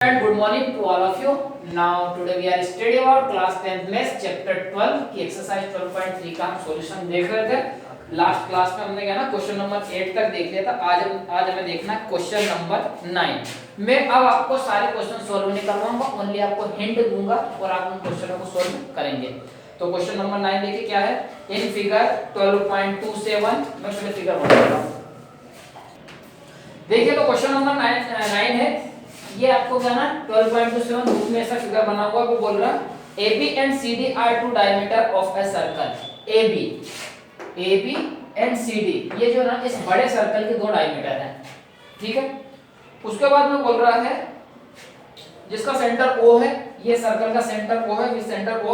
And good morning to all of you. Now today we are studying about class 10th maths chapter 12 की exercise 12.3 का हम solution देख रहे थे। Last class में हमने क्या ना क्वेश्चन नंबर 8 तक देख लिया था। आज हमें देखना है क्वेश्चन नंबर 9। मैं अब आपको सारे क्वेश्चन सॉल्व नहीं करवाऊंगा, ओनली आपको हिंट दूंगा और आप उन क्वेश्चनों को सॉल्व करेंगे। तो क्वेश्चन नंबर 9 देखिए क्या है। इन फिगर 12.27 मैं पहले फिगर बना रहा हूं। देखिए तो क्वेश्चन नंबर 9 है। ये आपको क्या ना 12.27 बुक में ऐसा फिगर बना हुआ है। वो बोल रहा है AB and CD are two diameter of a circle। AB and CD ये जो ना इस बड़े सर्कल के दो डायमीटर हैं, ठीक है। उसके बाद में बोल रहा है जिसका सेंटर O है, ये सर्कल का सेंटर O है, इस centre O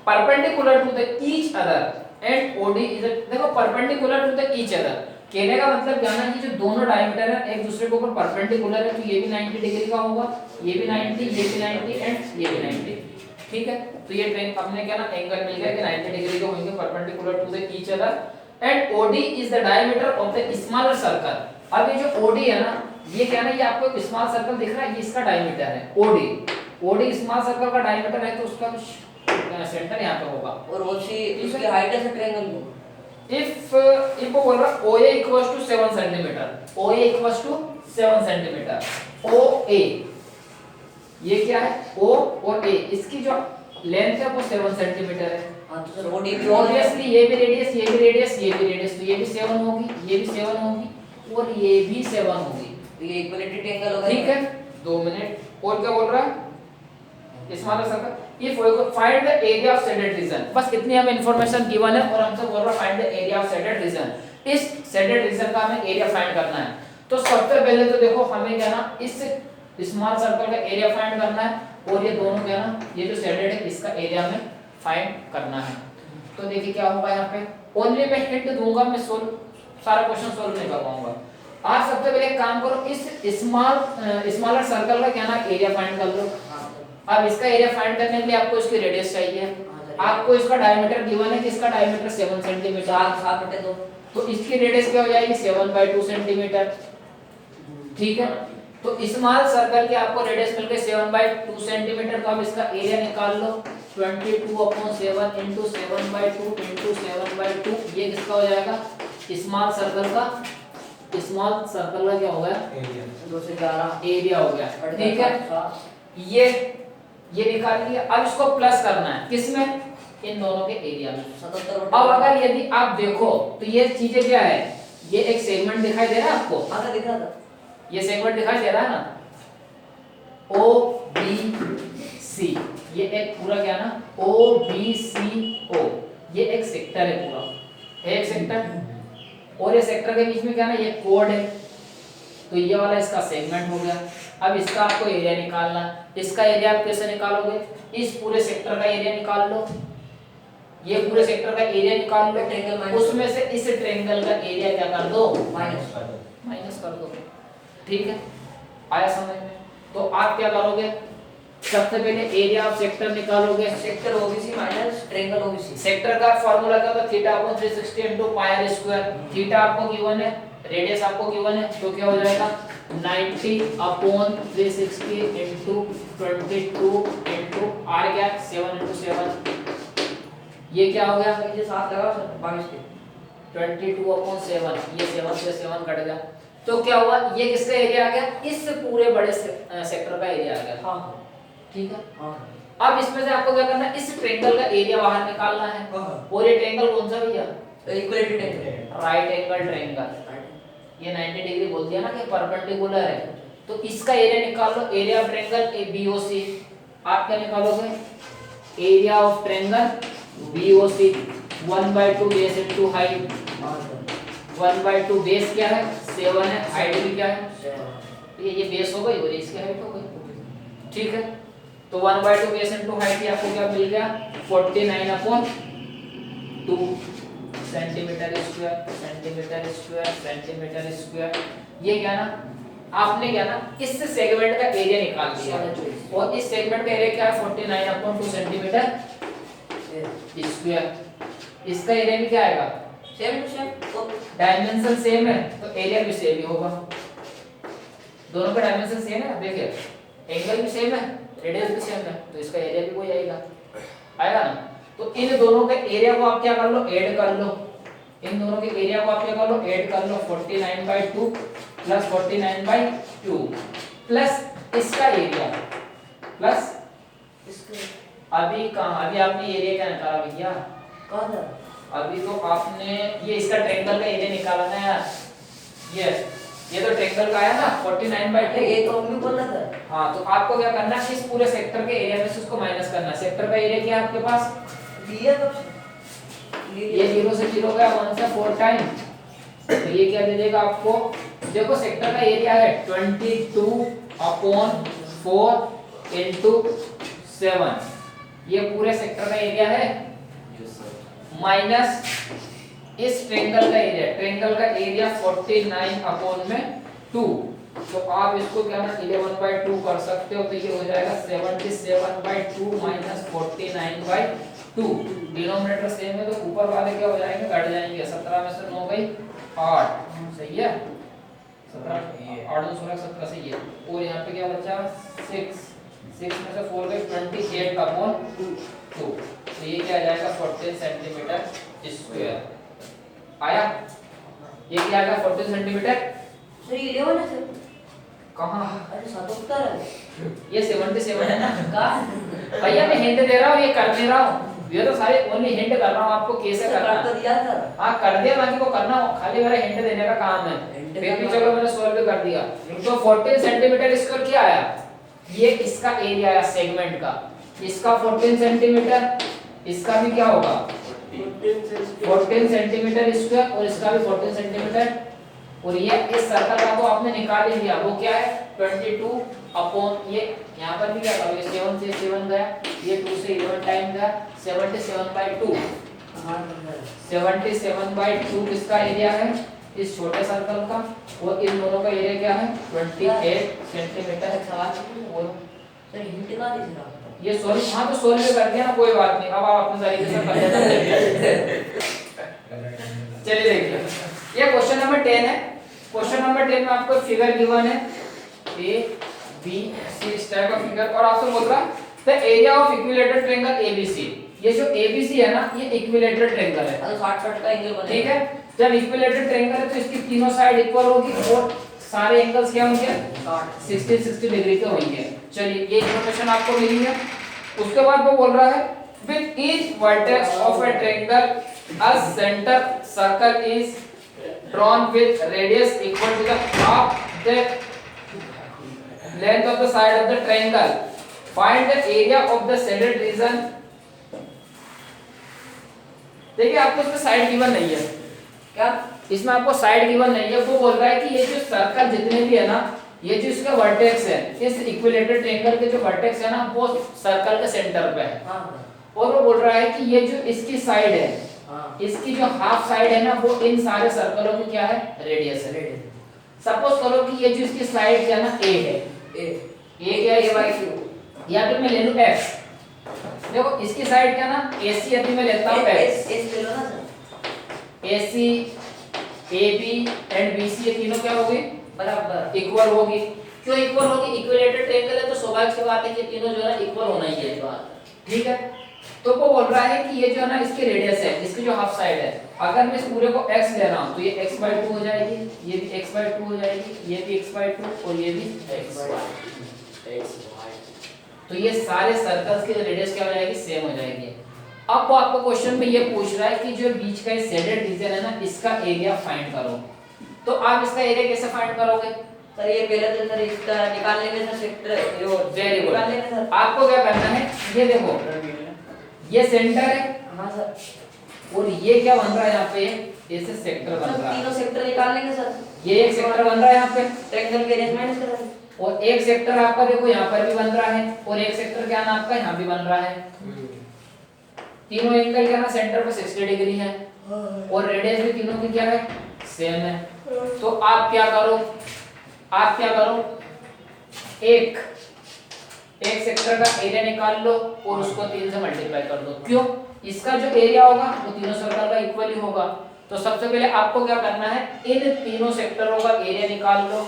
perpendicular to the each other and OD is देखो perpendicular to the each other. कहने का मतलब क्या है कि जो दोनों डायमीटर है एक दूसरे के ऊपर परपेंडिकुलर है, तो ये भी 90 डिग्री का होगा, ये भी 90, ये भी 90 एंड ये भी 90, ठीक है। तो ये ट्रेन हमने क्या ना एंगल मिल गया कि 90 डिग्री के होंगे perpendicular to the each other and OD is the diameter of the smaller circle. अब ये जो OD है ना, ये क्या ना, ये आपको एक स्मॉल सर्कल दिख रहा है, ये इसका डायमीटर है OD स्मॉल सर्कल का डायमीटर है, तो उसका सेंटर यहां पे होगा और OC इसकी हाइट है ट्रायंगल को। if वो बोल रहा OA equals to 7 centimetre, OA equals to 7 centimetre, OA ये क्या है O और A, इसकी जो लेंथ है वो 7 सेंटीमीटर है। हां तो सर OD भी ऑब्वियसली ये भी रेडियस, ये भी रेडियस, ये भी रेडियस, तो ये भी 7 होगी, ये भी 7 होगी और ये भी 7 होगी, तो ये इक्वलिटी ट्रायंगल होगा, ठीक है। 2 मिनट और क्या बोल रहा है smaller circle. If we find the area of shaded region, बस इतनी हमें इंफॉर्मेशन गिवन है और हमसे बोल रहा है find the area of shaded region। इस shaded region का हमें एरिया फाइंड करना है। तो सबसे पहले तो देखो हमें क्या ना इस स्मॉल सर्कल का एरिया फाइंड करना है और ये दोनों क्या ना ये जो shaded है इसका एरिया हमें फाइंड करना है। तो देखिए क्या होगा यहाँ पे, ओनली मैं हिंट दूंगा, मैं सारा क्वेश्चन सोल्व नहीं कर पाऊंगा। आप सबसे पहले एक काम करो, इस स्मॉलर सर्कल का क्या ना एरिया फाइंड कर लो। अब इसका एरिया फाइंड करने के लिए आपको इसकी रेडियस चाहिए, आपको इसका डायमीटर गिवन है कि इसका डायमीटर 7 सेंटीमीटर, 7/2, तो इसकी रेडियस क्या हो जाएगी 7/2 सेंटीमीटर, ठीक है। तो स्मॉल सर्कल की आपको रेडियस मिल गई 7/2 सेंटीमीटर। तो अब इसका एरिया निकाल लो 22/7 * 7/2 * 7/2, ये किसका हो जाएगा स्मॉल सर्कल का क्या हो गया एरिया 2 से 11 एरिया हो गया, ठीक है। ये निकाल लिया। अब इसको प्लस करना है किसमें, इन दोनों के एरिया में। 77। अब अगर यदि आप देखो तो ये चीजें क्या है, ये एक सेगमेंट दिखाई दे रहा है आपको, हां दिख रहा था, ये सेगमेंट दिखाई दे रहा है ना OBC, ये एक पूरा क्या ना OBCO, ये एक सेक्टर है पूरा, है एक सेक्टर और ये सेक्टर के बीच में क्या ना ये कोड है, तो ये वाला इसका सेगमेंट हो गया। अब इसका आपको एरिया निकालना है। इसका एरिया आप कैसे निकालोगे, इस पूरे सेक्टर का एरिया निकाल लो, ये पूरे सेक्टर का एरिया निकाल लो, उसमें से इस ट्रायंगल का एरिया क्या कर दो माइनस कर दो, ठीक है। आया समझ में। तो आप क्या करोगे, सबसे पहले एरिया ऑफ सेक्टर निकालोगे, sector OBC minus triangle OBC। Sector का फार्मूला क्या होता है θ/360 * πr²। थीटा आपको गिवन है, रेडियस आपको गिवन है, तो क्या हो जाएगा 90/360 * 22 * r क्या 7 * 7, ये क्या हो गया ये 7 लगा 22 के 22/7, ये 7 से 7 कट गया, तो क्या हुआ ये किसका एरिया आ गया, इस पूरे बड़े सेक्टर का एरिया आ गया। हां ठीक है। हां अब इसमें से आपको क्या करना है, इस ट्रायंगल का एरिया बाहर निकालना है। और ये ट्रायंगल कौन सा भैया, equality triangle, right angle triangle. ये 90 डिग्री बोल दिया ना कि परपेंडिकुलर है, तो इसका एरिया निकाल लो, एरिया ऑफ ट्रायंगल ABOC। आप क्या निकालोगे, area of triangle BOC 1/2 base into height, 1/2 base क्या है 7 है, हाइट भी क्या है, ये बेस हो गई और इसकी हाइट हो गई, ठीक है। तो 1/2 बेस इनटू हाइट ही आपको क्या मिल गया 49/2 सेंटीमीटर स्क्वायर। ये क्या ना आपने क्या ना इस सेगमेंट का एरिया निकाल दिया और इस सेगमेंट का एरिया क्या है 49/2 सेंटीमीटर स्क्वायर। इसका एरिया भी क्या आएगा same to same, dimension same है तो एरिया भी सेम ही होगा, दोनों का डायमेंशन सेम है ना। देखिए एंगल भी सेम है, रेडियस भी सेम है, तो इसका एरिया भी वही आएगा, आएगा ना। तो इन दोनों के एरिया को आप क्या कर लो, ऐड कर लो। इन दोनों के एरिया को आप क्या कर लो, ऐड कर लो। 49/2 प्लस 49/2 प्लस इसका एरिया प्लस इसके अभी कहाँ, अभी आपने एरिया क्या निकाला भैया? कहाँ था? अभी तो आपने ये इसका ट्रायंगल का एरिया निकाला ना यार, ये तो ट्रायंगल का आया ना 49/2। ये तो हम भी बोल रहा था। हाँ, तो आपको क्या करना है, इस पूरे सेक्टर के एरिया में से उसको माइनस करना है। सेक्टर का एरिया क्या है आपके पास? दिया तो ये 0 से 0 गया, 1 से 4 टाइम, तो ये क्या दे देगा आपको? देखो सेक्टर का एरिया है 22/4 इंटू 7, ये पूरे सेक्टर का एरिया है, माइनस इस ट्रायंगल का एरिया, ट्रायंगल का एरिया 49/2। तो आप इसको क्या ना 11/2 कर सकते हो, तो ये हो जाएगा 77/2 माइनस 49/2। डिनोमिनेटर सेम है तो ऊपर वाले क्या हो जाएंगे, घट जाएंगे। 17 में से 9 गई 8, सही है। 17 8 2 16 17 सही है। और यहाँ पे क्या बचा 6 में से 4 गई 28/2। तो ये क्या आ जाएगा 14 सेंटीमीटर स्क्वायर आया। ये क्या आएगा 14 सेंटीमीटर। सर ये 11 है सर। कहाँ? अरे 77 है। ये 77 है ना। कहाँ? भैया मैं हिंट दे रहा हूँ, ये कर दे रहा हूँ, ये तो सारे ओनली हिंट कर रहा हूँ आपको कैसे करना कर तो है। दिया सर। हाँ कर दिया, बाकी को करना हो, खाली मेरा हिंट देने का काम है। Hint फिर भी का चलो मैंने सॉल्व भी कर दिया। तो 14 सेंटीमीटर स्क्वायर क्या आया, ये इसका एरिया आया सेगमेंट का, इसका 14 सेंटीमीटर, इसका भी क्या होगा 14 सेंटीमीटर स्क्वायर, और इसका भी 14 सेंटीमीटर। और ये इस सर्कल का तो आपने निकाल ही लिया, वो क्या है 22 अपॉन ये यहाँ पर भी क्या करोगे 7 से 7 गया, ये 2 से 11 टाइम गया 77/2। 77/2 किसका एरिया है, इस छोटे सर्कल का, और इन दोनों का एरिया क्या है 28 सेंटीमीटर। और सर हिंट ना दीजिए आप। ये सॉल्व, हाँ तो सॉल्व कर दिया ना, कोई बात नहीं, अब आप अपने तरीके से कर लेना। चलिए देखिए, ये क्वेश्चन नंबर 10 है। क्वेश्चन नंबर 10 में आपको फिगर गिवन है ए बी सी इस टाइप का फिगर, और आपसे बोल रहा है the area of equilateral triangle ABC. ये जो एबीसी है ना, ये इक्विलेटरल ट्रायंगल है, अरे 60 का एंगल बनेगा। ठीक है। जब इक्विलेटरल ट्रायंगल है तो इसकी तीनों साइड इक्वल होगी और सारे एंगल्स क्या होंगे 60 डिग्री के होंगे। चलिए ये इंफॉर्मेशन आपको मिली है। उसके बाद वो बोल रहा है with each vertex of a triangle a centre circle is drawn with radius equal to the half the length of the side of the triangle. Find the area of the shaded region. देखिए आपको इसमें side given नहीं है, क्या इसमें आपको side given नहीं है। वो बोल रहा है कि ये जो सर्कल जितने भी है ना, ये जो इसका वर्टेक्स है, इस इक्विलेटरल ट्रायंगल के जो वर्टेक्स है ना, वो सर्कल के सेंटर पे है। हां और वो बोल रहा है कि ये जो इसकी साइड है, हां इसकी जो हाफ साइड है ना, वो इन सारे सर्कलों की क्या है रेडियस है। सपोज करो कि ये जो इसकी साइड क्या है ना ए है, ए क्या है a/q, या फिर मैं ले लूं x। देखो इसकी साइड क्या ना AC, यदि मैं लेता हूं x, एस ले लो ना sir. AC AB and BC ये तीनों क्या होगी बराबर इक्वल होगी। क्यों इक्वल होगी, इक्विलेटरल ट्रायंगल है तो स्वाभाविक सी बात है कि ये तीनों जो है ना इक्वल होना ही है, ठीक है। तो वो बोल रहा है कि ये जो है ना इसकी रेडियस है, इसकी जो हाफ साइड है, अगर मैं इस पूरे को x ले रहा हूं तो ये x/2 हो जाएगी, ये भी x/2 हो जाएगी, ये भी x/2 और ये भी x/2। तो ये सारे सर्कल्स की रेडियस क्या हो जाएगी सेम हो जाएगी। अब वो आपको क्वेश्चन में ये पूछ रहा है कि जो बीच का शेडेड रीजन है ना, इसका एरिया फाइंड करो। तो आप इसका एरिया कैसे फाइंड करोगे? सर ये पहले तो सर इसका निकाल लेंगे सर सेक्टर वेरी गुड। निकाल लेंगे सर। आपको क्या करना है, ये देखो ये सेंटर है हां सर। और ये क्या बन रहा है यहाँ पे, ऐसे सेक्टर बन रहा है। तीनों सेक्टर निकाल लेंगे सर। ये एक सेक्टर बन रहा है यहाँ पे, ट्रायंगल के एरिया माइनस कर देंगे। और एक सेक्टर आपका देखो यहाँ पर भी बन रहा है, और एक सेक्टर क्या नाम आपका यहाँ भी बन रहा है। तीनों एंगल क्या ना सेंटर पे 60 डिग्री है, और रेडियस भी तीनों की क्या है सेम है। तो आप क्या करो, एक सेक्टर का एरिया निकाल लो और उसको 3 से मल्टीप्लाई कर दो। क्यों, इसका जो एरिया होगा वो तीनों सर्कल का इक्वल ही होगा। तो सबसे पहले आपको क्या करना है, इन तीनों सेक्टरों का एरिया निकाल लो।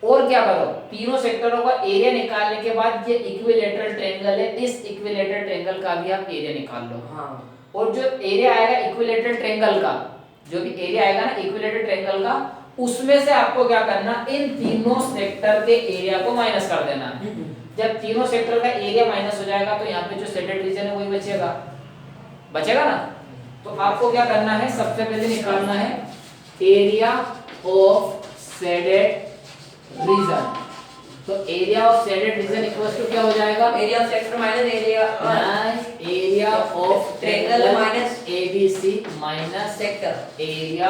और क्या करो, तीनों सेक्टरों का एरिया निकालने के बाद ये इक्विलेटरल ट्रायंगल है, इस इक्विलेटरल ट्रायंगल का भी आप एरिया निकाल लो। हाँ। और जो एरिया आएगा इक्विलेटरल ट्रायंगल का, जो भी एरिया आएगा ना इक्विलेटरल ट्रायंगल का, उसमें से आपको क्या करना, इन तीनों सेक्टर के एरिया को माइनस कर देना है। जब तीनों सेक्टर का एरिया माइनस हो जाएगा तो यहाँ पे जो शेडेड रीजन है वही बचेगा ना। तो आपको क्या करना है, सबसे पहले निकालना है एरिया ऑफ शेडेड रीजन। तो area of shaded region equals to क्या हो जाएगा, area of sector minus area of triangle minus ABC minus sector area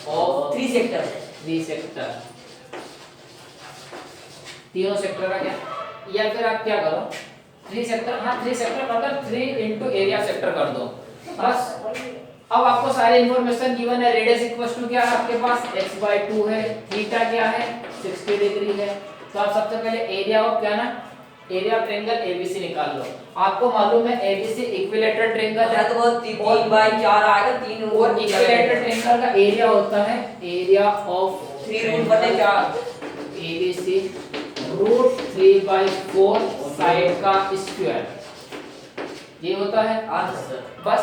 of 3 sector. 3 sector, तीनों सेक्टर का क्या, या फिर आप क्या करो 3 सेक्टर, हाँ 3 सेक्टर मतलब 3 इनटू एरिया सेक्टर कर दो बस। अब आपको सारी इंफॉर्मेशन गिवन है, रेडियस इक्वल टू क्या है आपके पास x/2 है, थीटा क्या है 60 डिग्री है। तो आप सबसे पहले एरिया ऑफ क्या ना, एरिया ऑफ ट्रायंगल एबीसी निकाल लो। आपको मालूम है एबीसी इक्विलेटरल ट्रायंगल है, तो वो 3/4 आएगा, 3 और इक्विलेटरल ट्रायंगल का एरिया होता है एरिया ऑफ 3√4 एबीसी √3/4 साइड का स्क्वायर, ये होता है। बस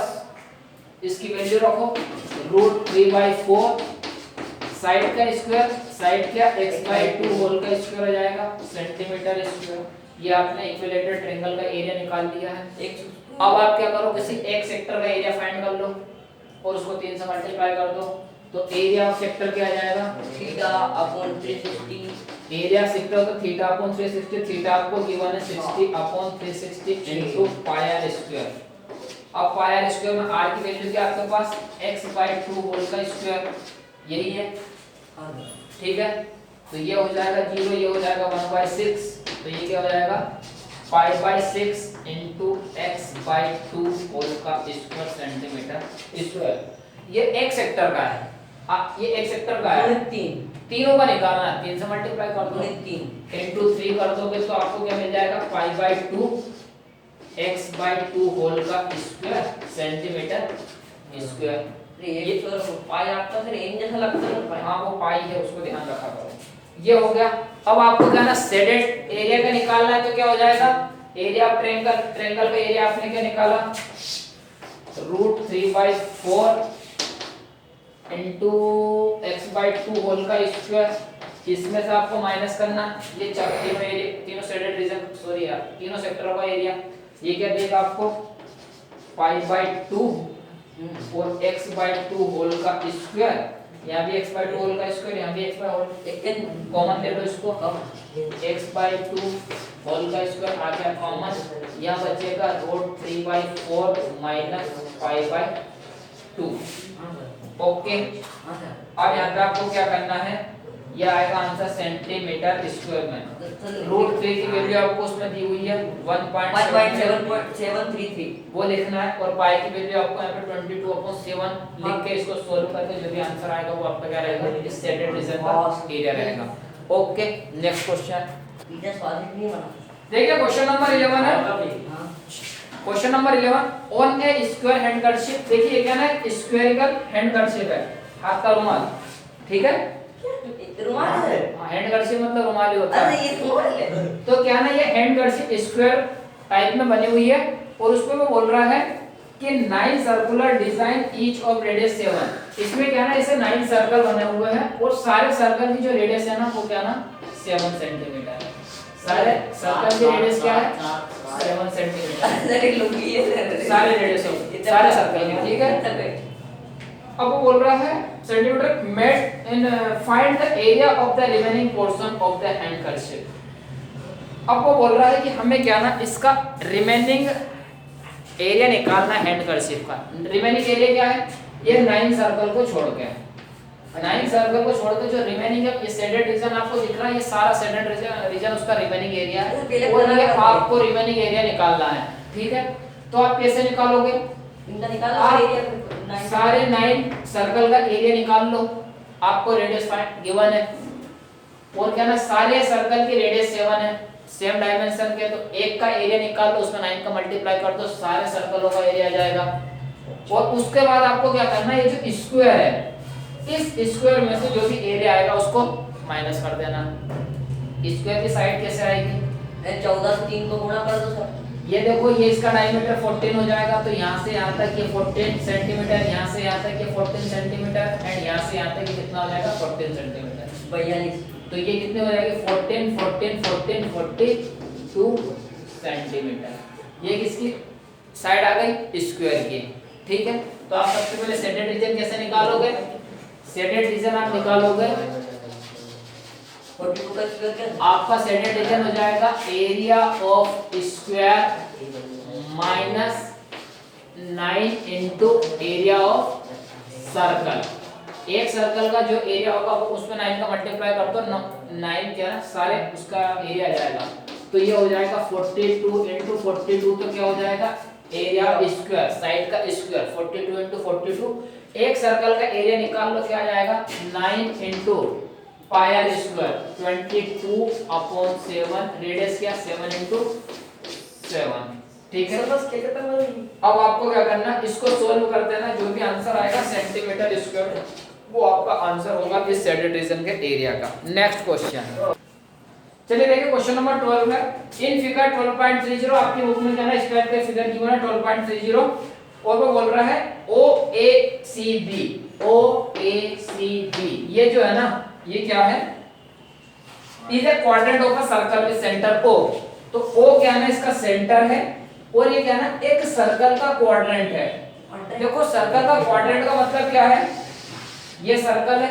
इसकी वैल्यू रखो, √3/4 साइड का स्क्वायर, साइड क्या x/2 होल का स्क्वायर हो जाएगा सेंटीमीटर स्क्वायर। ये आपने इक्विलेटरल ट्रायंगल का एरिया निकाल लिया है। अब आप क्या करो, किसी एक सेक्टर का एरिया फाइंड कर लो और उसको 3 से मल्टीप्लाई कर दो। तो एरिया ऑफ सेक्टर क्या आ जाएगा, θ/360। एरिया सेक्टर तो θ/360, थीटा आपको गिवन है 60/360 इनटू पाई आर स्क्वायर। अब पाई आर स्क्वायर में r की वैल्यू क्या आपके पास x/2 होल का स्क्वायर, यही है ठीक है। तो ये हो जाएगा 0, ये हो जाएगा 1/6, तो ये क्या हो जाएगा π/6 इनटू x/2 होल का स्क्वायर सेंटीमीटर स्क्वायर। ये एक सेक्टर का है, ये एक सेक्टर का है, 3 तीनों का निकालना है, 3 से मल्टीप्लाई कर दो, 3 इनटू 3 कर दोगे तो आपको क्या मिल जाएगा π/2 x/2 होल का स्क्वायर सेंटीमीटर स्क्वायर। ये तो पाई आपका फिर एन जैसा लगता है पाई। हाँ वो पाई है, उसको ध्यान रखा करो। ये हो गया। अब आपको क्या ना शेडेड एरिया का निकालना है, तो क्या हो जाएगा एरिया ऑफ ट्रायंगल, ट्रायंगल का एरिया आपने क्या निकाला √3/4 इनटू x/2 होल का स्क्वायर। इसमें से आपको माइनस करना ये तीनों शेडेड रीजन, सॉरी यार तीनों सेक्टरों का एरिया। ये क्या देगा आपको π/2 और x/2 होल का स्क्वायर, यहाँ भी x/2 होल का स्क्वायर, यहाँ भी x/2 कॉमन ले लो इसको, x/2 होल का स्क्वायर आ गया कॉमन, यहाँ बचेगा √3/4 माइनस π/2। ओके, अब यहाँ पे आपको क्या करना है, ये आएगा आंसर सेंटीमीटर स्क्वायर में। √3 की वैल्यू आपको उसमें दी हुई है 1.733 वो लिखना है, और पाई की वैल्यू आपको यहाँ पे 22/7 लिख के इसको सोल्व करके जो भी आंसर आएगा वो आपका क्या रहेगा, इस शेडेड रीजन का एरिया रहेगा। ओके, नेक्स्ट क्वेश्चन देखिए, क्वेश्चन नंबर 11 है। Question number 11 on a square handkerchief. देखिए क्या ना स्क्वेरिकल हैंडकरशिप है, हाथ का रुमाल, ठीक है। रुमाल है, हैंडकरशिप मतलब रुमाल ही होता अरे है। ये रुमाल है। तो क्या ना ये हैंडकरशिप स्क्वायर टाइप में बनी हुई है, और उसमें वो बोल रहा है कि 9 circular design each of radius 7। इसमें क्या ना ऐसे 9 सर्कल बने हुए हैं, और सारे सर्कल की जो रेडियस है ना वो क्या ना 7 सेंटीमीटर है। सारे सर्कल की रेडियस क्या है 7 सेंटीमीटर, सारे रेडियस सारे सर्कल की, ठीक है। अब वो बोल रहा है सेंटीमीटर मेट इन find the area of the remaining portion of the handkerchief. अब वो बोल रहा है कि हमें क्या ना इसका रिमेनिंग एरिया निकालना है हैंडकरशिप का। रिमेनिंग एरिया क्या है, ये 9 सर्कल को छोड़ के, 9 सर्कल को छोड़ के जो रिमेनिंग है, ये शेडेड रीजन आपको दिख रहा है, ये सारा शेडेड रीजन उसका रिमेनिंग एरिया है, और ये आपको रिमेनिंग एरिया निकालना है, ठीक है। तो आप कैसे निकालोगे, सारे 9 सर्कल का एरिया निकाल लो, आपको रेडियस गिवन है, और क्या ना सारे सर्कल की रेडियस 7 है, सेम डायमेंशन के, तो एक का एरिया निकाल लो, उसमें 9 का मल्टीप्लाई कर दो, सारे सर्कलों का एरिया आ जाएगा। और उसके बाद आपको क्या करना है, ये जो स्क्वायर है, इस स्क्वायर में से जो भी एरिया आएगा उसको माइनस कर देना, स्क्वायर की साइड कैसे आएगी? 14 से 3 को गुणा कर दो सर। ये देखो ये इसका डायमीटर 14 हो जाएगा, तो यहाँ से यहाँ तक ये 14 सेंटीमीटर, यहाँ से यहाँ तक ये 14 सेंटीमीटर एंड यहाँ से यहाँ तक ये कितना हो जाएगा 14 सेंटीमीटर। 42। तो ये कितने हो जाएंगे 14 14 14 42 सेंटीमीटर। ये किसकी साइड आ गई? स्क्वायर की। ठीक है, तो आप सबसे पहले शेडेड रीजन कैसे निकालोगे? शेडेड रीजन आप निकालोगे, 42 का स्क्वायर क्या? आपका शेडेड रीजन हो जाएगा area of square minus 9 into area of circle. एक सर्कल का जो एरिया होगा वो उसमें 9 का मल्टीप्लाई कर दो, 9 क्या सारे उसका एरिया आ जाएगा। तो ये हो जाएगा 42 इंटू 42, तो क्या हो जाएगा एरिया स्क्वायर, साइड का स्क्वायर 42 इंटू 42। एक सर्कल का एरिया निकाल लो, क्या आ जाएगा 9 into pi are square 22/7, radius क्या 7 इंटू 7। ठीक है, बस क्या करता है? अब आपको क्या करना है, इसको सोल्व कर देना, जो भी आंसर आएगा सेंटीमीटर स्क्वायर वो आपका आंसर होगा इस शेडेड रीजन के एरिया का। नेक्स्ट क्वेश्चन, चलिए देखिए क्वेश्चन नंबर 12 में इन फिगर 12.30 आपकी बुक में क्या है इस टाइप के फिगर गिवन है 12.30 और वो बोल रहा है OACB। OACB ये जो है ना ये क्या है, is a quadrant of a circle with centre O। तो O क्या है ना इसका सेंटर है और ये क्या है ना एक सर्कल का क्वाड्रेंट है। देखो सर्कल का क्वाड्रेंट का मतलब क्या है, ये सर्कल है,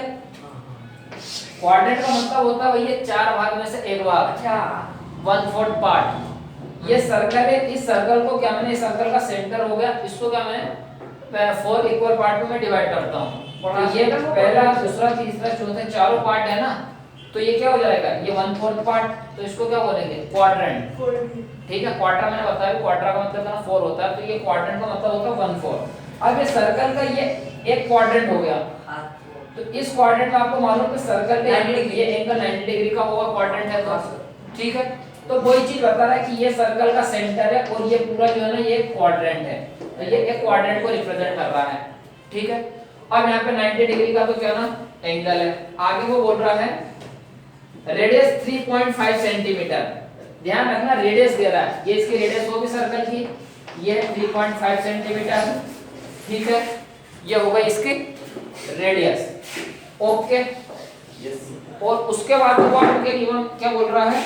क्वाड्रेंट का मतलब होता है भैया 4 भाग में से एक भाग, अच्छा 1/4 पार्ट। ये सर्कल है, इस सर्कल को क्या मैंने इस सर्कल का सेंटर हो गया, इसको क्या मैं 4 इक्वल पार्ट में डिवाइड करता हूं। तो ये पहला दूसरा तीसरा चौथा चारों पार्ट है ना, तो ये क्या हो जाएगा ये 1/4 पार्ट, तो इसको क्या बोलेंगे क्वाड्रेंट। ठीक है, क्वार्टर मैंने बताया क्वार्टर का मतलब ना 4 होता है, तो ये क्वाड्रेंट का मतलब होता है 1/4। अब ये सर्कल का ये एक क्वाड्रेंट हो गया, तो इस क्वाड्रेंट में आपको मालूम है सर्कल का ये एंगल 90 डिग्री का होगा क्वाड्रेंट है तो। ठीक है, तो वही चीज बता रहा है कि ये सर्कल का सेंटर है और ये पूरा जो है ना ये क्वाड्रेंट है, तो ये एक क्वाड्रेंट को रिप्रेजेंट कर रहा है। ठीक है, अब यहाँ पे 90 डिग्री का तो क्या ना एंगल है। आगे वो बोल रहा है रेडियस 3.5 सेंटीमीटर। ध्यान रखना रेडियस दे रहा है, ये इसकी रेडियस होगी सर्कल की, ये 3.5 सेंटीमीटर। ठीक है, ये होगा इसकी रेडियस। ओके और उसके बाद वो आपके गिवन क्या बोल रहा है,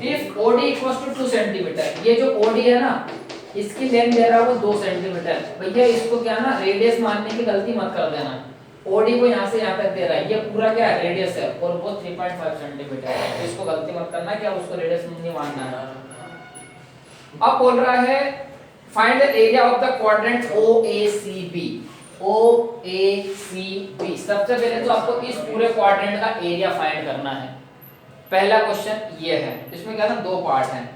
if OD equals to 2 centimeter. ये जो OD है ना इसकी लेंथ दे रहा है वो 2 सेंटीमीटर। भैया इसको क्या ना रेडियस मानने की गलती मत कर देना, OD को यहाँ से यहाँ तक दे रहा है, ये पूरा क्या है रेडियस है और वो 3.5 सेंटीमीटर है, तो इसको गलती मत करना कि आप उसको रेडियस नहीं मानना है। अब बोल रहा है find the area of the quadrant OACB। OACB सबसे पहले तो आपको इस पूरे क्वाड्रेंट का एरिया फाइंड करना है। पहला क्वेश्चन ये है, इसमें क्या ना 2 पार्ट हैं,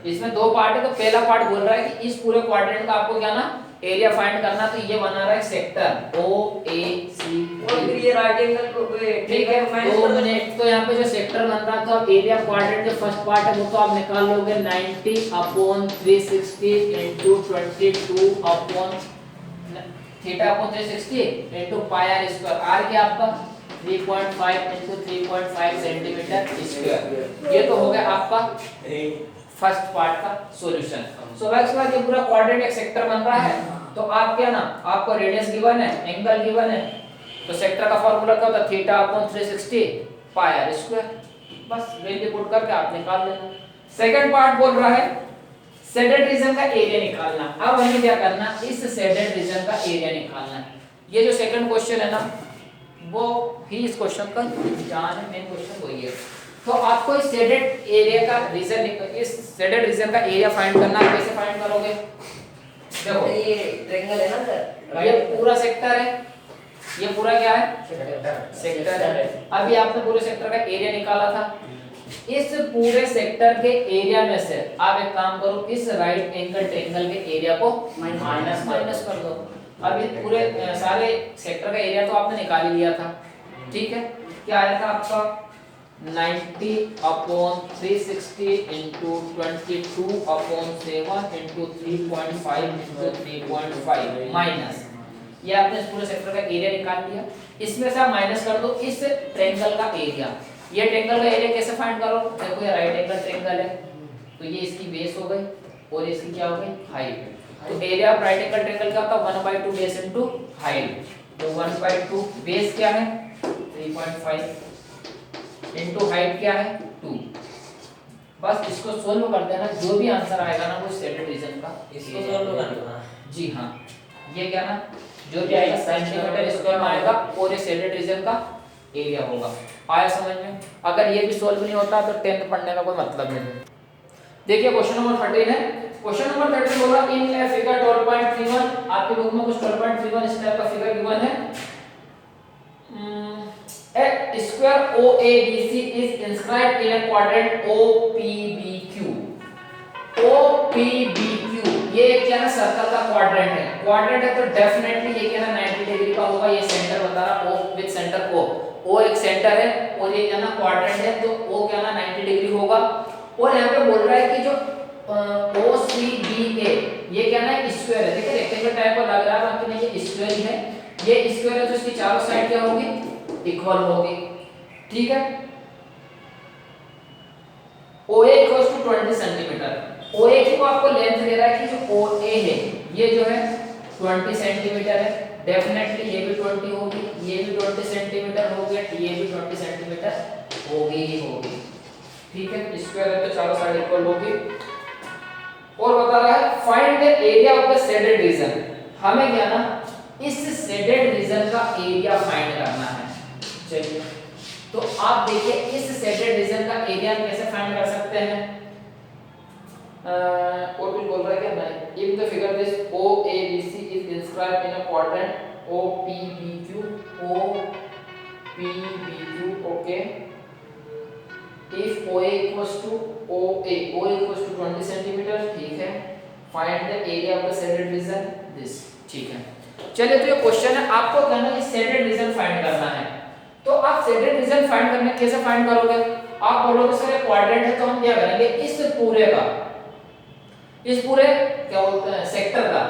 इसमें 2 पार्ट है। तो पहला पार्ट बोल रहा है कि इस पूरे क्वाड्रेंट का आपको क्या ना एरिया फाइंड करना, तो ये बना रहा है सेक्टर OACB। और फिर ये राइट एंगल को ठीक है, 2 मिनट। तो यहाँ पे जो सेक्टर बन रहा था अब एरिया क्वाड्रेंट जो फर्स्ट पार्ट है वो तो आप निकाल लोगे 90/360 into 22 θ/360 into pi are square. R क्या आपका 3.5 इंटू 3.5 सेंटीमीटर स्क्वायर। ये तो हो गया आपका फर्स्ट पार्ट का सॉल्यूशन। सो इसके बाद ये पूरा क्वाड्रेंट एक सेक्टर बन रहा है, तो आप क्या ना आपको रेडियस गिवन है, एंगल गिवन है, तो सेक्टर का फार्मूला क्या होता है θ/360 पाई आर स्क्वायर। बस वैल्यू पुट करके आप निकाल लेना। सेकंड पार्ट बोल रहा है शेडेड रीजन का एरिया निकालना। अब हमें क्या करना, इस शेडेड रीजन का एरिया निकालना है। ये जो सेकंड क्वेश्चन है ना वो ही इस क्वेश्चन का जान है, मेन क्वेश्चन वही है। तो आपको इस शेडेड एरिया का रीजन, इस शेडेड रीजन का एरिया फाइंड करना है। कैसे फाइंड करोगे, देखो ये ट्रायंगल है ना सर, ये पूरा सेक्टर है, ये पूरा क्या है सेक्टर है। अभी आपने पूरे सेक्टर का एरिया निकाला था, इस पूरे सेक्टर के एरिया में से आप एक काम करो, इस राइट एंगल ट्रायंगल के एरिया को माइनस कर दो। अब इस पूरे सारे सेक्टर का एरिया तो आपने निकाल ही लिया था। ठीक है, क्या आया था आपका 90/360 इंटू 22/7 इंटू 3.5 इंटू 3.5 माइनस, ये आपने इस पूरे सेक्टर का एरिया निकाल लिया। इसमें से आप माइनस कर दो इस ट्रायंगल का एरिया, ये ट्रायंगल का एरिया कैसे फाइंड करो, देखो ये राइट एंगल ट्रायंगल है, तो ये इसकी बेस हो गई और इसकी क्या हो गई हाइट। तो area of right angle triangle क्या होता है 1/2 बेस इनटू हाइट। तो 1/2 बेस क्या है 3.5 इनटू हाइट क्या है 2। बस इसको सोल्व कर देना, जो भी आंसर आएगा ना वो स्टैंडर्ड रीजन का इसको सोल्व करना। जी हाँ, ये क्या ना जो भी आएगा सेंटीमीटर स्क्वायर में आएगा और ये स्टैंडर्ड रीजन का एरिया होगा। आया समझ में? अगर ये भी सोल्व नहीं होता तो 10th पढ़ने का कोई मतलब नहीं है। देखिए क्वेश्चन नंबर 13 है। क्वेश्चन नंबर 13 बोला इन ए फिगर 12.31, आपकी बुक में कुछ 12.31 इस टाइप का फिगर गिवन है। A square OABC is inscribed in a quadrant OPBQ। OPBQ ये क्या ना सर्कल का क्वाड्रेंट है। क्वाड्रेंट है तो डेफिनेटली ये क्या ना 90 डिग्री का होगा। ये सेंटर बता रहा O विद सेंटर O एक सेंटर है और ये क्या ना क्वाड्रेंट है तो O क्या ना 90 डिग्री होगा। और यहाँ पे बोल रहा है कि जो OCDA ये क्या ना स्क्वायर है। देखिए रेक्टेंगल टाइप का लग रहा है बाकी नहीं ये स्क्वायर ही है। ये स्क्वायर है तो इसकी चारों साइड क्या होगी इक्वल होगी। ठीक है। OA equals to 20 centimeter. OA की को आपको लेंथ दे रहा है कि जो OA है ये जो है 20 सेंटीमीटर है। डेफिनेटली ये भी 20 होगी, ये भी 20 सेंटीमीटर होगी, ये भी 20 सेंटीमीटर होगी ही होगी। ठीक है, स्क्वायर है तो चारों साइड इक्वल होगी। और बता रहा है find the area of the shaded reason. हमें क्या ना इस शेडेड रीजन का एरिया फाइंड करना है। चलिए तो आप देखिए इस शेडेड रीजन का एरिया कैसे फाइंड कर सकते हैं। और कुछ बोल रहा है क्या नहीं। If the figure this OABC is inscribed in a quadrant OPBQ okay. If OA equals to OA equals to 20 centimeter. ठीक है, find the area of the shaded region this. ठीक है, चलिए तो ये क्वेश्चन है आपको क्या ना ये शेडेड रीजन फाइंड करना है। तो आप शेडेड रीजन फाइंड करने कैसे फाइंड करोगे। आप बोलोगे सर ये क्वाड्रेंट है तो हम क्या करेंगे इस पूरे का इस पूरे क्या बोलते हैं सेक्टर का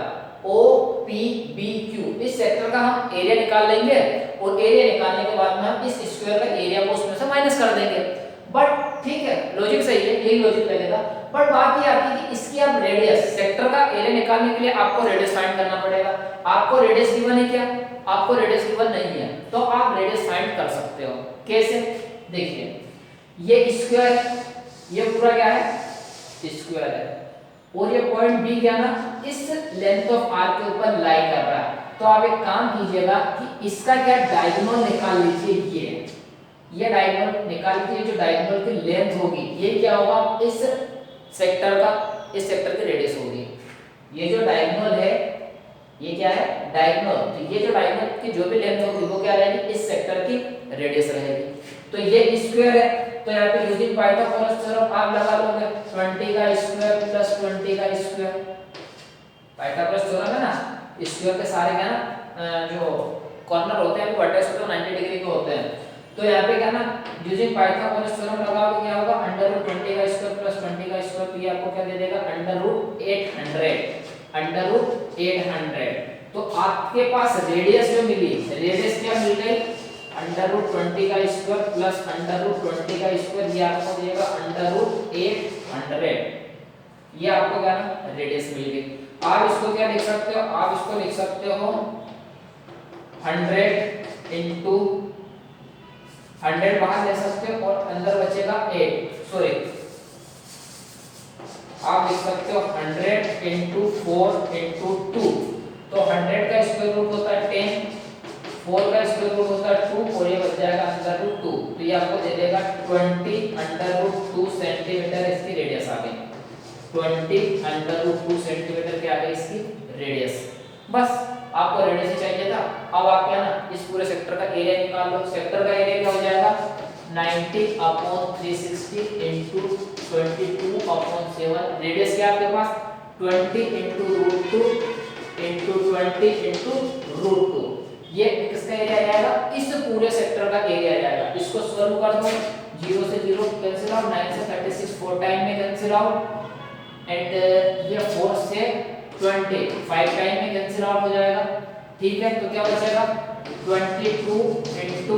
OPBQ इस सेक्टर का हम एरिया निकाल लेंगे और एरिया निकालने के बाद में हम इस स्क्वायर का एरिया को उसमें से माइनस कर देंगे। बट ठीक है लॉजिक सही है, यही लॉजिक लगेगा। बट बात ये आती है कि इसकी अब रेडियस सेक्टर का एरिया निकालने के लिए आपको रेडियस फाइंड करना पड़ेगा। आपको रेडियस गिवन है क्या, आपको रेडियस गिवन नहीं है तो आप रेडियस फाइंड कर सकते हो। कैसे, देखिए ये स्क्वायर है, ये पूरा क्या है स्क्वायर है और ये पॉइंट बी क्या ना इस लेंथ ऑफ आर्क के ऊपर लाई कर रहा है। तो आप एक काम कीजिएगा कि इसका क्या डायगोनल निकाल लीजिए। ये डायगोनल निकाल के जो डायगोनल की लेंथ होगी ये क्या होगा इस सेक्टर की रेडियस होगी। ये जो डायगोनल है ये क्या है डायगोनल, तो ये जो डायगोनल की जो भी लेंथ होगी वो क्या रहेगी इस सेक्टर की रेडियस रहेगी। तो ये स्क्वायर है तो यहाँ पे यूजिंग पाइथागोरस थ्योरम आप लगा लोगे 20 का स्क्वायर प्लस 20 का स्क्वायर। पाइथागोरस थ्योरम है ना, स्क्वायर के सारे क्या ना जो कॉर्नर होते हैं वर्टेक्स होते हैं 90 डिग्री के होते हैं। तो यहाँ पे क्या ना यूजिंग पाइथागोरस थ्योरम लगाओगे क्या होगा √20 का स्क्वायर प्लस 20 का स्क्वायर। तो ये आपको क्या दे देगा √800। तो आपके पास रेडियस जो मिली रेडियस क्या मिल गई √20 का स्क्वायर प्लस √20 का स्क्वायर। ये आपको देगा √800। ये आपको क्या ना रेडियस मिल गई। आप इसको क्या लिख सकते हो, आप इसको लिख सकते हो 100 इंटू 100 बाहर ले सकते हो और अंदर बचेगा 8 सॉरी आप लिख सकते हो 100 इंटू 4 इंटू 2। तो 100 का स्क्वायर रूट होता है 10, 4 का स्क्वायर रूट होता है 2 और ये बच जाएगा √2। तो ये आपको दे देगा 20 √2 सेंटीमीटर इसकी रेडियस आ गई। 20 √2 सेंटीमीटर क्या आ गई इसकी रेडियस। बस आपको रेडियस ही चाहिए था। अब आप क्या ना इस पूरे सेक्टर का एरिया निकाल लो। सेक्टर का एरिया क्या हो जाएगा 90/360 इंटू 22/7। रेडियस क्या आपके पास 20 इंटू √2 इंटू 20 इंटू √2। ये किसका एरिया आ जाएगा इस पूरे सेक्टर का एरिया आ जाएगा। इसको सॉल्व कर दो 0 से 0 कैंसिल आउट, 9 से 36 4 टाइम में कैंसिल आउट एंड ये 4 से 20 5 टाइम में कैंसिल आउट हो जाएगा। ठीक है, तो क्या बचेगा 22 इंटू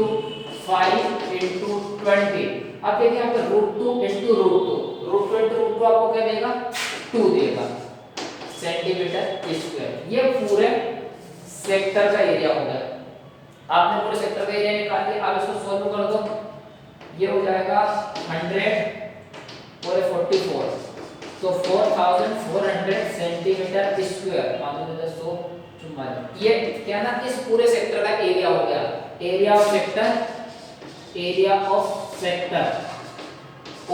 5 5 इंटू 20। अब देखिए यहाँ पे √2 इंटू √2 √2 आपको क्या देगा 2 देगा सेंटीमीटर स्क्वायर। ये पूरे सेक्टर का एरिया हो गया। आपने पूरे सेक्टर का एरिया निकाल लिया। अब इसको सॉल्व कर दो, ये हो जाएगा 100 और 44 तो 4400 सेंटीमीटर स्क्वायर। ये क्या ना इस पूरे सेक्टर का एरिया हो गया। Area of sector O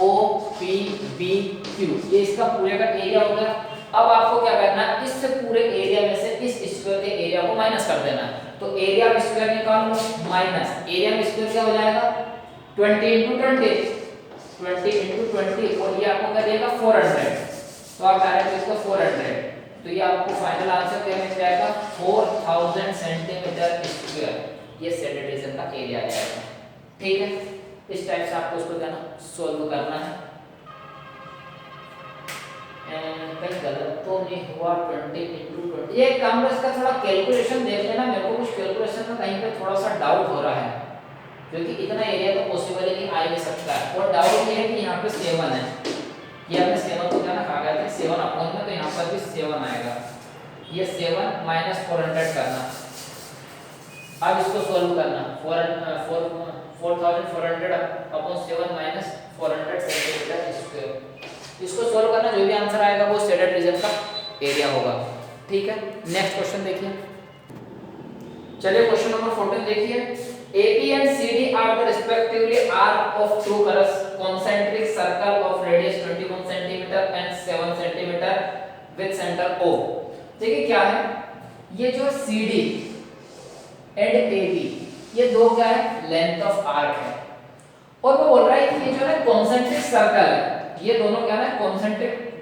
P B Q, ये इसका पूरे का एरिया हो गया। अब आपको क्या करना है, इस पूरे एरिया में से इस स्क्वायर के एरिया को माइनस कर देना है। तो एरिया ऑफ स्क्वायर निकाल लो, माइनस एरिया ऑफ स्क्वायर क्या हो जाएगा 20 इंटू 20 और ये आपको क्या देगा 400। तो आप डायरेक्ट इसको 400, तो ये आपको फाइनल आंसर क्या मिल जाएगा 4000 सेंटीमीटर स्क्वायर। ये सेडेड रीजन का एरिया आ जाएगा। ठीक है, इस टाइप से आपको इसको क्या ना सॉल्व करना है। कहीं गलत तो नहीं हुआ 20 इंटू 20। ये काम में इसका थोड़ा कैलकुलेशन देख लेना, मेरे को कुछ कैलकुलेशन में कहीं पे थोड़ा सा डाउट हो रहा है, क्योंकि इतना एरिया तो पॉसिबल ही नहीं आ ही नहीं सकता है। और डाउट ये है कि यहाँ पे 7 है, ये हमने 7 को क्या ना कहा गया था 7 अपॉन में, तो यहाँ पर भी 7 आएगा। ये 7 माइनस 400 करना। अब इसको सॉल्व करना 4400 अपॉन 7 माइनस 400 सेंटीमीटर स्क्वायर। इसको सॉल्व करना, जो भी आंसर आएगा वो शेडेड रीजन का एरिया होगा। ठीक है, नेक्स्ट क्वेश्चन देखिए। चलिए क्वेश्चन नंबर 14 देखिए। AB and CD are the respectively arc of two concentric circle of radius 21 cm and 7 cm with center O। देखिए क्या है, ये जो CD and AB ये दो क्या है लेंथ ऑफ आर्क है, और वो बोल रहा है कि ये जो है कॉन्सेंट्रिक सर्कल है, ये दोनों क्या है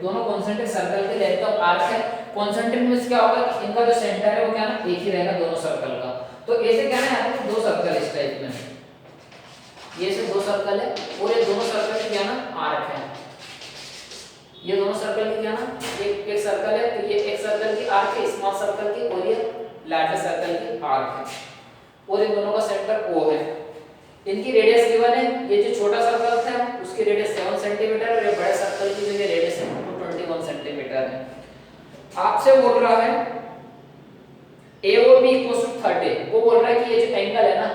दोनों कॉन्सेंट्रिक सर्कल के लेंथ ऑफ आर्क है। कॉन्सेंट्रिक मींस क्या होगा कि इनका जो सेंटर है वो क्या ना एक ही रहेगा दोनों सर्कल का। तो ऐसे क्या है यहाँ पे दो सर्कल इस टाइप में, ये से दो सर्कल है और ये दोनों सर्कल के क्या ना आर्क है। ये दोनों सर्कल के क्या ना एक सर्कल है, तो ये एक सर्कल की आर्क है स्मॉल सर्कल की, और ये लार्जर सर्कल की आर्क है, और इन दोनों का सेंटर O है। इनकी रेडियस गिवन है, ये जो छोटा सर्कल था उसकी रेडियस 7 सेंटीमीटर और ये बड़े सर्कल की जो रेडियस है वो 21 सेंटीमीटर है। आपसे बोल रहा है AOB = 30, वो बोल रहा है कि ये जो एंगल है ना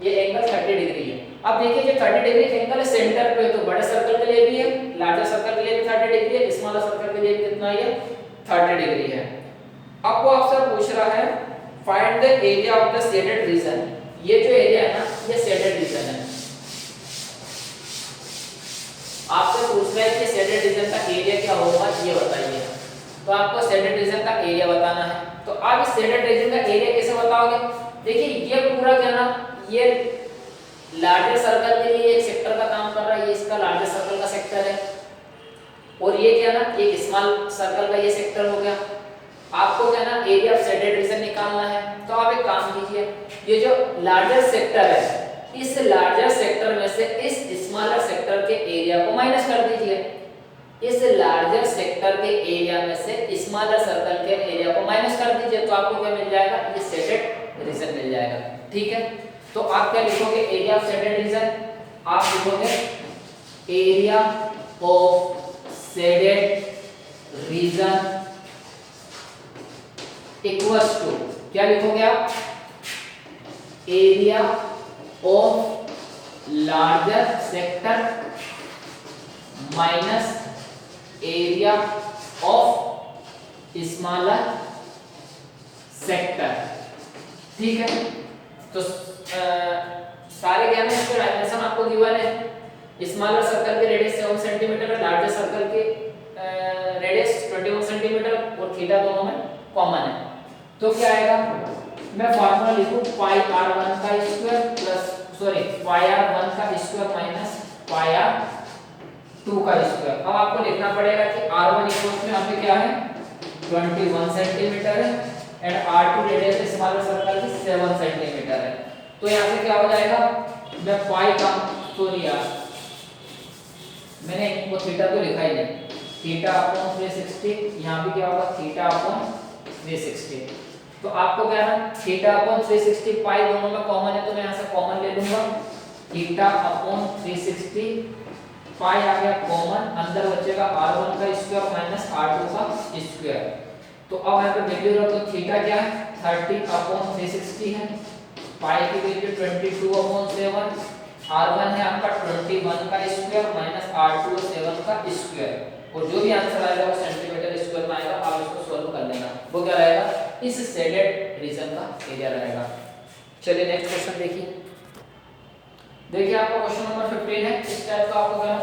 ये एंगल 30 डिग्री है। अब देखिए जो 30 डिग्री एंगल है सेंटर पे, तो बड़े सर्कल के लिए भी है, लार्जर सर्कल के लिए भी 30 डिग्री है, स्मॉलर सर्कल के लिए भी कितना है 30 डिग्री है। अब वो आपसे पूछ रहा है find the area of the shaded reason. ये जो एरिया है ना ये शेडेड रीजन है। आपसे पूछ रहा है कि शेडेड रीजन का एरिया क्या होगा ये बताइए। तो आपको शेडेड रीजन का एरिया बताना है। तो आप इस शेडेड रीजन का एरिया कैसे बताओगे? देखिए ये पूरा क्या ना ये लार्जर सर्कल के लिए एक सेक्टर का काम कर रहा है, ये इसका लार्जर सर्कल का सेक्टर है, और ये क्या ना एक स्मॉल सर्कल का ये सेक्टर हो गया। आपको क्या ना एरिया ऑफ शेडेड रीजन निकालना है। तो आप एक काम कीजिए, ये जो लार्जर सेक्टर है इस लार्जर सेक्टर में से इस स्मॉलर सेक्टर के एरिया को माइनस कर दीजिए। इस लार्जर सेक्टर के एरिया में से स्मॉलर सर्कल के एरिया को माइनस कर दीजिए, तो आपको क्या मिल जाएगा ये शेडेड रीजन मिल जाएगा। ठीक है, तो आप क्या लिखोगे एरिया ऑफ शेडेड रीजन, आप लिखोगे area of shaded region equals to क्या लिखोगे आप area of larger sector minus area of smaller sector. ठीक है, तो सारे क्या है इसके डायमेंशन आपको गिवन है। स्मॉलर सर्कल की रेडियस 7 सेंटीमीटर है, लार्जर सर्कल की रेडियस 21 सेंटीमीटर और थीटा दोनों में कॉमन है। तो क्या आएगा, मैं फार्मूला लिखूं पाई r1 का स्क्वायर प्लस पाई r1 का स्क्वायर माइनस पाई r2 का स्क्वायर। अब आपको लिखना पड़ेगा कि r1 इक्वल्स में यहाँ पे क्या है 21 सेंटीमीटर है and r2 radius smaller circle की 7 सेंटीमीटर है। तो यहाँ से क्या हो जाएगा, मैं पाई का मैंने वो थीटा तो लिखा ही नहीं, थीटा अपॉन 360, यहाँ भी क्या होगा थीटा अपॉन 360। तो आपको क्या है थीटा अपॉन 360 पाई दोनों में कॉमन है, तो मैं यहाँ से कॉमन ले लूंगा थीटा अपॉन 360 पाई आ गया कॉमन, अंदर बचेगा r1 का स्क्वायर माइनस r2 का स्क्वायर। तो अब यहाँ पे वैल्यू रखो, थीटा क्या है 30 अपॉन 360 है, पाई की वैल्यू 22 अपॉन 7, r1 है आपका 21 का स्क्वायर माइनस r2 7 का स्क्वायर, और जो भी आंसर आएगा वो सेंटीमीटर स्क्वायर में आएगा। आप इसको सॉल्व कर लेना, वो क्या रहेगा, इस शेडेड रीजन का एरिया रहेगा। चलिए नेक्स्ट क्वेश्चन देखिए। देखिए आपका क्वेश्चन नंबर 15 है, इस टाइप का आपको करना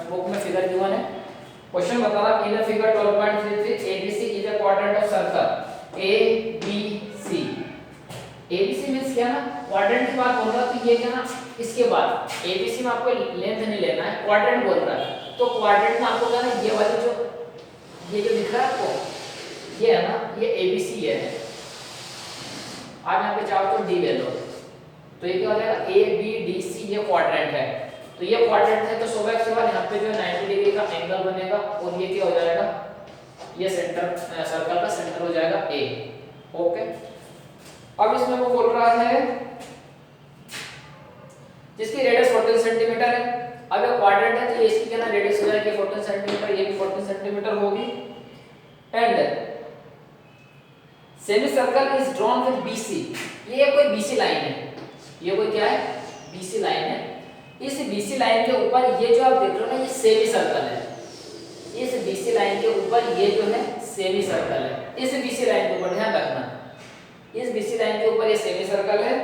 बुक में फिगर गिवन है। क्वेश्चन बता रहा in figure 12.33 ABC is a quadrant of circle ABC। ABC means क्या ना, क्वाड्रेंट की बात बोल रहा है, तो ये क्या ना, इसके बाद ABC में आपको लेंथ नहीं लेना है, क्वाड्रेंट बोल रहा है। तो क्वाड्रेंट में आपको क्या ना, ये वाली ये जो दिख रहा है आपको, ये है ना, ये ABC है। आप यहाँ पे चाहो तो D ले लो, तो ये क्या हो जाएगा ABDC, ये क्वाड्रेंट है। तो ये क्वाड्रेंट है, तो स्वाभाविक सवाल यहाँ पे जो है 90 डिग्री का एंगल बनेगा, और ये क्या हो जाएगा, ये सेंटर सर्कल का सेंटर हो जाएगा A। ओके, अब इसमें वो बोल रहा है जिसकी रेडियस 14 सेंटीमीटर है। अब ये क्वाड्रेंट है, तो ये इसकी क्या ना रेडियस हो जाएगी 14 सेंटीमीटर, ये भी 14 सेंटीमीटर होगी। And semi circle is drawn with BC, ये कोई BC लाइन है, ये कोई क्या है, BC लाइन है। इस BC लाइन के ऊपर ये जो आप देख रहे हो ना, ये सेमी सर्कल है। इस BC लाइन के ऊपर ये जो है सेमी सर्कल है। इस BC लाइन के ऊपर ध्यान रखना, इस BC लाइन के ऊपर ये सेमी सर्कल है।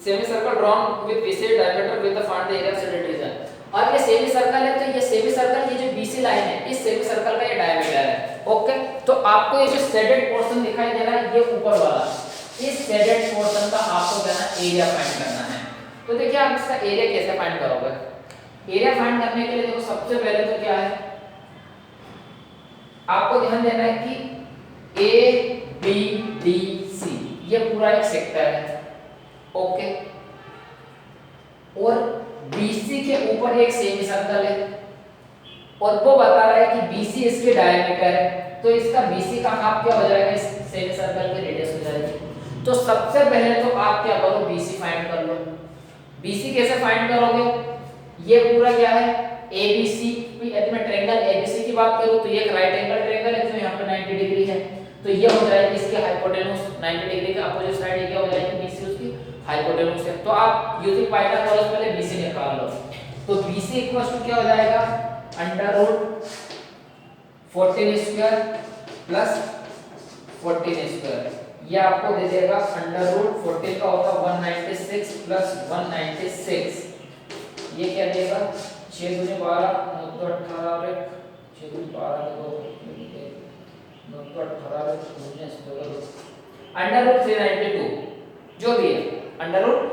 Semi circle drawn with BC diameter with the find the area of shaded reason. अब ये सेमी सर्कल है, तो ये सेमी सर्कल, ये जो BC लाइन है, इस सेमी सर्कल का ये डायमीटर है। ओके, तो आपको ये जो शेडेड पोर्शन दिखाई दे रहा है, ये ऊपर वाला, इस शेडेड पोर्शन का आपको क्या है, एरिया फाइंड करना है। तो देखिए आप इसका एरिया कैसे फाइंड करोगे। एरिया फाइंड करने के लिए देखो, सबसे पहले तो क्या है, आपको ध्यान देना है कि ABDC ये पूरा एक सेक्टर है। ओके, और BC के ऊपर एक सेमी सर्कल है, और वो बता रहा है कि BC इसके डायमीटर है, तो इसका BC का हाफ क्या हो जाएगा, इस सेमी सर्कल की रेडियस हो जाएगी। तो सबसे पहले तो आप क्या करो, BC फाइंड कर लो। BC कैसे फाइंड करोगे, ये पूरा क्या है ABC, यदि मैं ट्रायंगल ABC की बात करूं, तो ये एक राइट एंगल ट्रायंगल है, जो यहाँ पे 90 डिग्री है, तो ये हो जाएगी इसकी हाइपोटेन्यूज 90 डिग्री के अपोजिट साइड, ये क्या हो जाएगी, BC उसकी हाइपोटेन्यूज है। तो आप यूजिंग पाइथागोरस पहले BC निकाल लो। तो BC इक्वल्स टू क्या हो जाएगा, √14² प्लस 14 स्क्वायर, ये आपको दे देगा √14 का होता है 196 प्लस 196, ये क्या देगा 6 दूनी 12 9 तो 18 6 दूनी 12 देखो 9 तो 18 19 तो √392 जो भी है √392